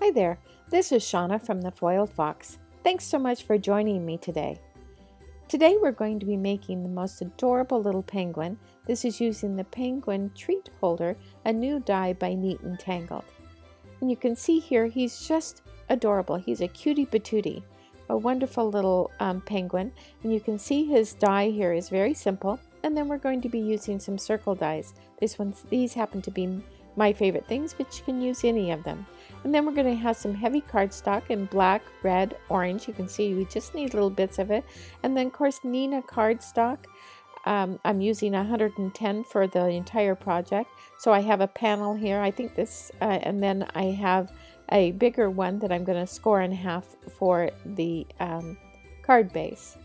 Hi there, this is Shauna from the Foiled Fox. Thanks so much for joining me today. Today we're going to be making the most adorable little penguin. This is using the penguin treat holder, a new die by Neat and Tangled. And you can see here he's just adorable. He's a cutie patootie, a wonderful little penguin. And you can see his die here is very simple. And then we're going to be using some circle dies. These happen to be my favorite things, but you can use any of them. And then we're going to have some heavy cardstock in black, red, orange. You can see we just need little bits of it. And then, of course, Nina cardstock. I'm using 110 for the entire project. So I have a panel here. I think this, and then I have a bigger one that I'm going to score in half for the card base.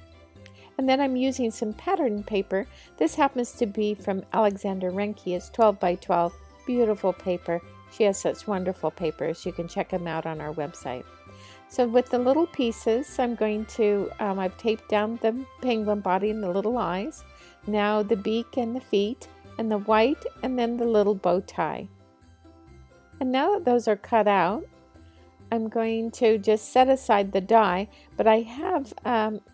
And then I'm using some pattern paper. This happens to be from Alexander Renke. It's 12 by 12. Beautiful paper. She has such wonderful papers. You can check them out on our website. So with the little pieces, I'm going to, I've taped down the penguin body and the little eyes. Now the beak and the feet and the white and then the little bow tie. And now that those are cut out, I'm going to just set aside the die, but I have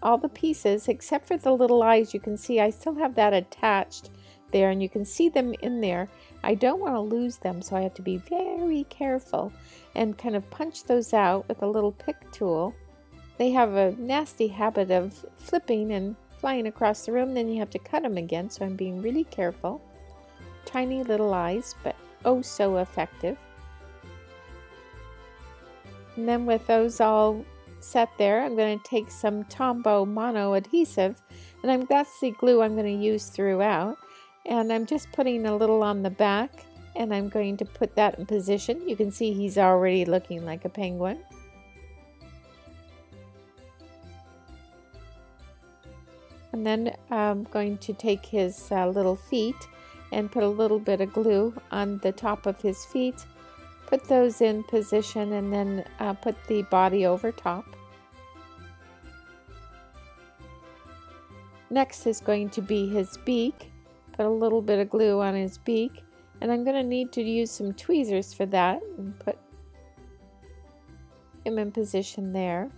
all the pieces except for the little eyes. You can see I still have that attached there and you can see them in there. I don't want to lose them, so I have to be very careful and kind of punch those out with a little pick tool. They have a nasty habit of flipping and flying across the room, then you have to cut them again, so I'm being really careful. Tiny little eyes, but oh so effective. And then with those all set there, I'm going to take some Tombow mono adhesive, and that's the glue I'm going to use throughout. And I'm just putting a little on the back, and I'm going to put that in position. You can see he's already looking like a penguin. And then I'm going to take his little feet and put a little bit of glue on the top of his feet. Put those in position and then put the body over top. Next is going to be his beak. Put a little bit of glue on his beak, and I'm going to need to use some tweezers for that and put him in position there.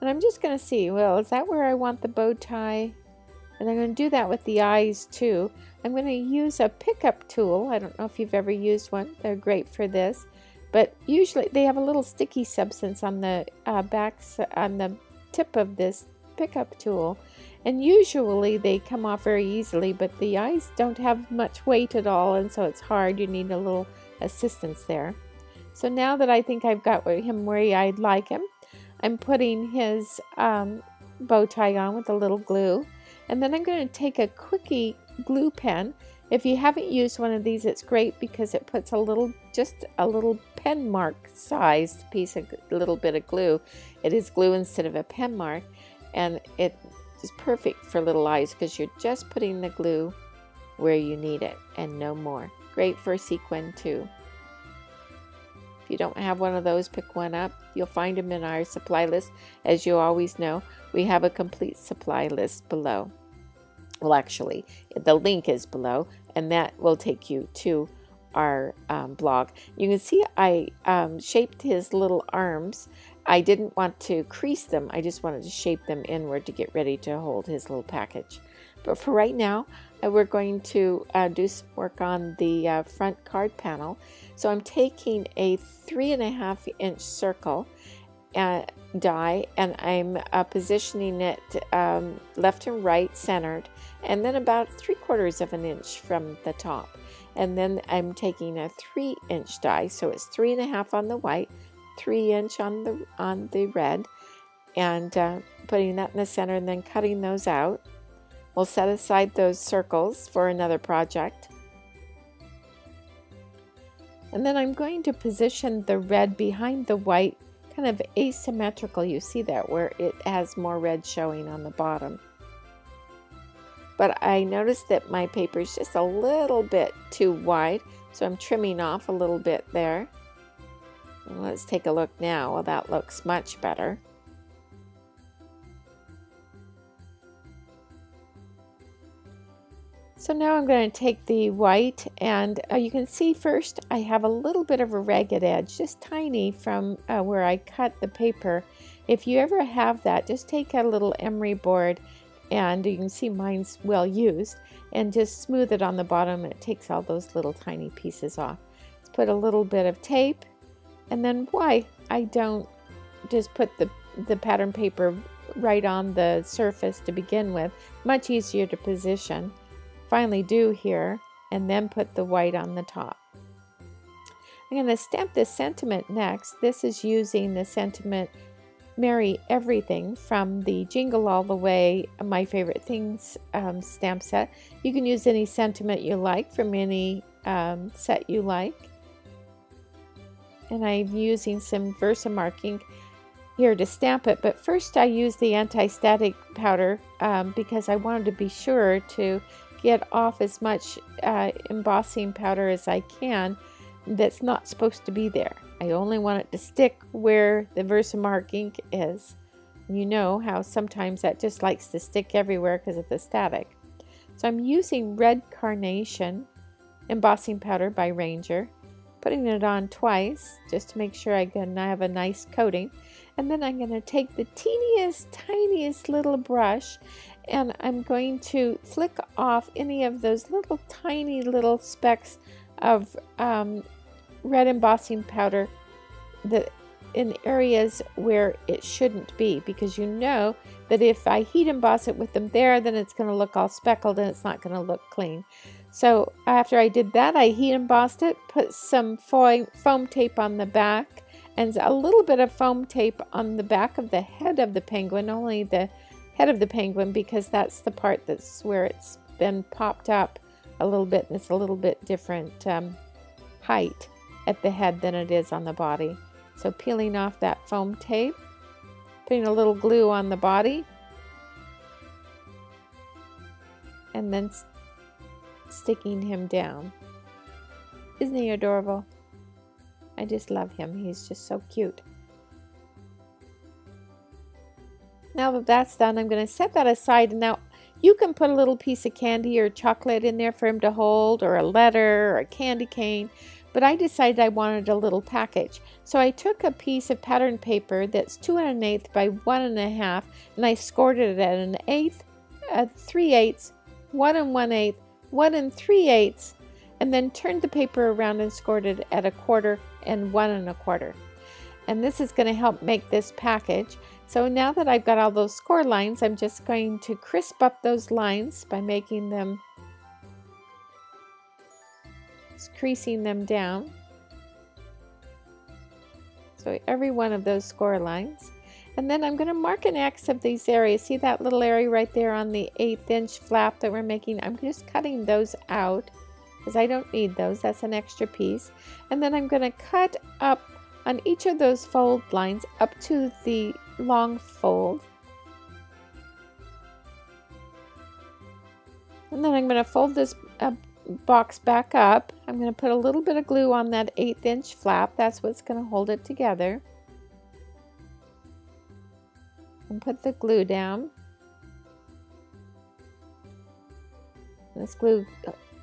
And I'm just going to see, well, is that where I want the bow tie? And I'm going to do that with the eyes too. I'm going to use a pickup tool. I don't know if you've ever used one. They're great for this, but usually they have a little sticky substance on the on the tip of this pickup tool. And usually they come off very easily, but the eyes don't have much weight at all, and so it's hard. You need a little assistance there. So now that I think I've got him where I'd like him, I'm putting his bow tie on with a little glue. And then I'm going to take a quickie glue pen. If you haven't used one of these, it's great because it puts just a little pen mark sized little bit of glue. It is glue instead of a pen mark, and it is perfect for little eyes because you're just putting the glue where you need it and no more. Great for sequin too. If you don't have one of those, pick one up. You'll find them in our supply list. As you always know, we have a complete supply list below. Well, actually, the link is below, and that will take you to our blog. You can see I shaped his little arms. I didn't want to crease them. I just wanted to shape them inward to get ready to hold his little package. But for right now, we're going to do some work on the front card panel. So I'm taking a 3.5 inch circle die, and I'm positioning it left and right centered, and then about 3/4 of an inch from the top. And then I'm taking a 3 inch die, so it's 3.5 on the white, 3 inch on the red, and putting that in the center and then cutting those out. We'll set aside those circles for another project. And then I'm going to position the red behind the white, kind of asymmetrical. You see that where it has more red showing on the bottom. But I noticed that my paper is just a little bit too wide, so I'm trimming off a little bit there. And let's take a look now. Well, that looks much better. So now I'm going to take the white, and you can see first I have a little bit of a ragged edge, just tiny from where I cut the paper. If you ever have that, just take a little emery board, and you can see mine's well used, and just smooth it on the bottom. It takes all those little tiny pieces off. Let's put a little bit of tape, and then why I don't just put the pattern paper right on the surface to begin with. Much easier to position. Finally do here, and then put the white on the top. I'm going to stamp this sentiment next. This is using the sentiment Merry Everything from the Jingle All the Way My Favorite Things stamp set. You can use any sentiment you like from any set you like. And I'm using some Versamark here to stamp it, but first I use the anti-static powder because I wanted to be sure to get off as much embossing powder as I can that's not supposed to be there. I only want it to stick where the Versamark ink is. You know how sometimes that just likes to stick everywhere because of the static. So I'm using Red Carnation embossing powder by Ranger, putting it on twice just to make sure I have a nice coating. And then I'm going to take the teeniest, tiniest little brush, and I'm going to flick off any of those little tiny little specks of red embossing powder that in areas where it shouldn't be, because you know that if I heat emboss it with them there, then it's going to look all speckled and it's not going to look clean. So after I did that, I heat embossed it, put some foam tape on the back, and a little bit of foam tape on the back of the head of the penguin, only the head of the penguin, because that's the part that's where it's been popped up a little bit, and it's a little bit different height at the head than it is on the body. So peeling off that foam tape, putting a little glue on the body, and then sticking him down. Isn't he adorable? I just love him. He's just so cute. Now that that's done, I'm going to set that aside. And now you can put a little piece of candy or chocolate in there for him to hold, or a letter, or a candy cane. But I decided I wanted a little package. So I took a piece of pattern paper that's 2 1/8 by 1 1/2, and I scored it at 1/8, 3/8, 1 1/8, 1 3/8, and then turned the paper around and scored it at 1/4 and 1 1/4. And this is going to help make this package. So now that I've got all those score lines, I'm just going to crisp up those lines by making them, creasing them down. So every one of those score lines. And then I'm going to mark an X of these areas. See that little area right there on the 1/8 inch flap that we're making? I'm just cutting those out because I don't need those. That's an extra piece. And then I'm going to cut up on each of those fold lines up to the long fold. And then I'm going to fold this box back up. I'm going to put a little bit of glue on that 1/8 inch flap. That's what's going to hold it together. And put the glue down. This glue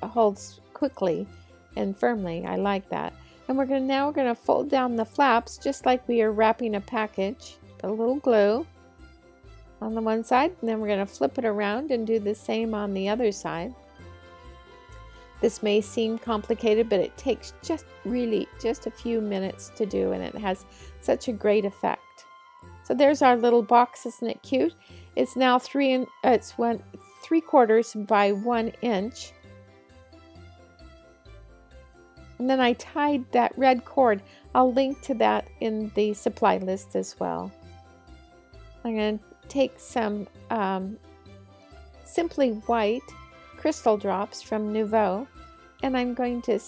holds quickly and firmly. I like that. And we're going to fold down the flaps just like we are wrapping a package. Put a little glue on the one side, and then we're going to flip it around and do the same on the other side. This may seem complicated, but it takes just a few minutes to do, and it has such a great effect. So there's our little box. Isn't it cute? It's now 3/4 by 1 inch. And then I tied that red cord. I'll link to that in the supply list as well. I'm going to take some Simply White crystal drops from Nouveau, and I'm going to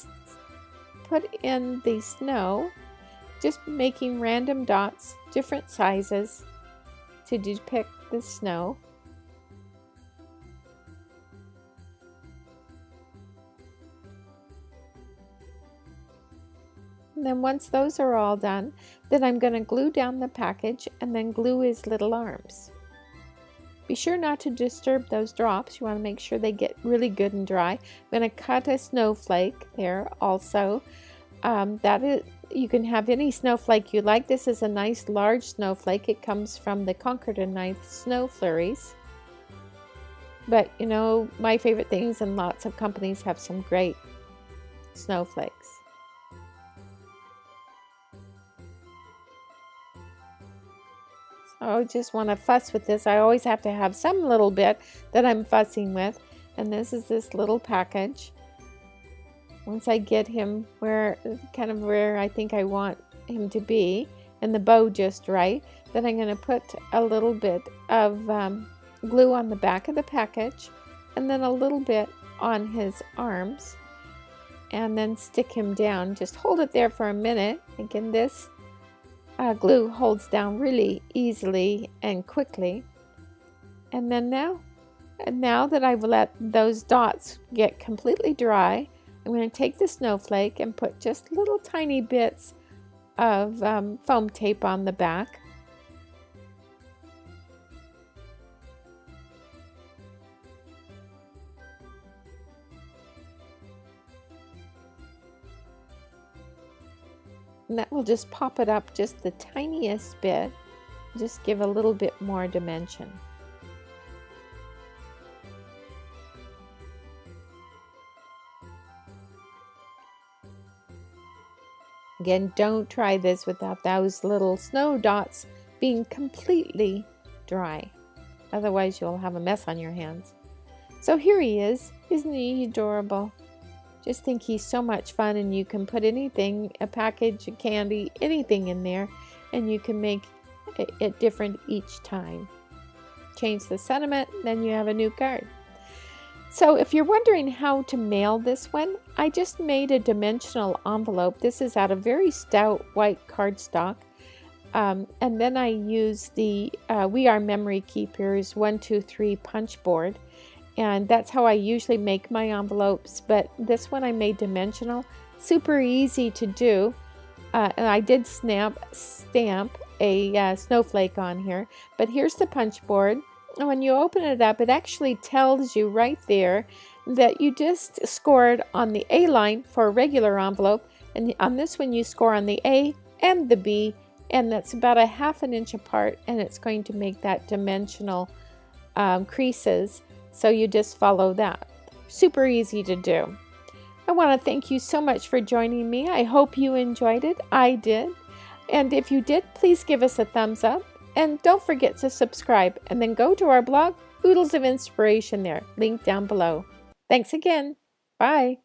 put in the snow, just making random dots, different sizes to depict the snow. And then once those are all done, then I'm going to glue down the package and then glue his little arms. Be sure not to disturb those drops. You want to make sure they get really good and dry. I'm going to cut a snowflake there also. You can have any snowflake you like. This is a nice large snowflake. It comes from the Concord and Ninth Snow Flurries. But you know, my favorite things, and lots of companies have some great snowflakes. So I just want to fuss with this. I always have to have some little bit that I'm fussing with. And this is this little package. Once I get him kind of where I think I want him to be, and the bow just right, then I'm going to put a little bit of glue on the back of the package, and then a little bit on his arms, and then stick him down. Just hold it there for a minute. Again, this glue holds down really easily and quickly. And then now that I've let those dots get completely dry, I'm going to take the snowflake and put just little tiny bits of foam tape on the back. And that will just pop it up just the tiniest bit, just give a little bit more dimension. Again, don't try this without those little snow dots being completely dry. Otherwise, you'll have a mess on your hands. So here he is. Isn't he adorable? Just think he's so much fun, and you can put anything, a package, a candy, anything in there, and you can make it different each time. Change the sentiment, then you have a new card. So if you're wondering how to mail this one, I just made a dimensional envelope. This is out of very stout white cardstock. And then I use the We Are Memory Keepers 123 punch board. And that's how I usually make my envelopes. But this one I made dimensional. Super easy to do. And I did stamp a snowflake on here. But here's the punch board. And when you open it up, it actually tells you right there that you just scored on the A line for a regular envelope, and on this one you score on the A and the B, and that's about a ½ inch apart, and it's going to make that dimensional creases. So you just follow that. Super easy to do. I want to thank you so much for joining me. I hope you enjoyed it. I did. And if you did, please give us a thumbs up. And don't forget to subscribe, and then go to our blog, Oodles of Inspiration there, linked down below. Thanks again. Bye.